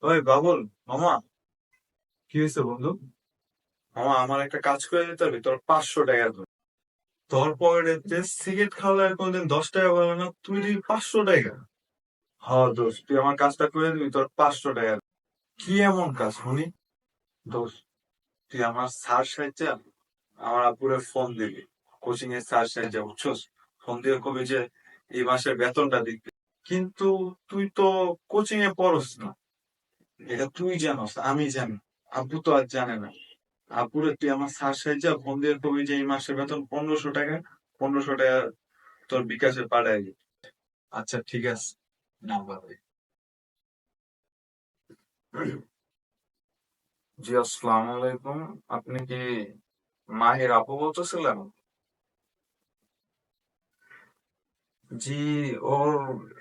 ওই বাবুল মামা, কি হয়েছে বন্ধু? মামা, আমার একটা কাজ করে দিতে হবে, তোর 500 টাকা ধর। তোর পকেটে সিগারেট খাওয়ালে আর কোনদিন 10 টাকা পাবে না, তুই দিবি 500 টাকা? হ্যাঁ দোস্ত, তুই আমার কাজটা করে দিবি, তোর 500 টাকা। কি এমন কাজ শুনি? দোস্ত, তুই আমার স্যার সাহায্যে আমার আপুরে ফোন দিবি। কোচিং এর স্যার সাহায্যে, বুঝছস? ফোন দিয়ে কবি যে এই মাসের বেতনটা দিবি। কিন্তু তুই তো কোচিং এ পড়স না, এটা তুই জানোস, আমি জানি, আব্বু তো আর জানে না। আপুরে তুই আমার স্যার সাহায্যে ফোন দিয়ে কবি যে এই মাসের বেতন 1500 টাকা, 1500 টাকা তোর বিকাশে পাঠাই দিবি। আচ্ছা ঠিক আছে, নাম্বার দে। জি, আসসালামু আলাইকুম। আপনি কি মাহির আপু বলতেছিলেন? জি, ওর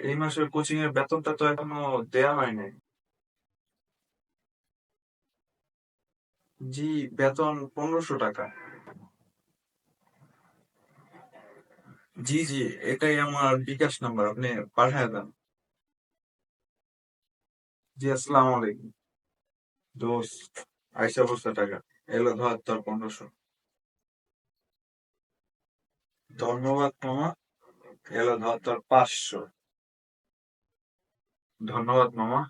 এই মাসের কোচিং এর বেতনটা তো এখনো দেয়া হয় নাই। জি, বেতন 1500 টাকা। জি জি, এটাই আমার বিকাশ নাম্বার, আপনি পাঠায় দেন। জি, আসসালামু আলাইকুম। দোস্ত, আইসা বসে টাকা এলো, ধর তোর 1500। ধন্যবাদ মামা, এলো ধর তোর 500। ধন্যবাদ মামা।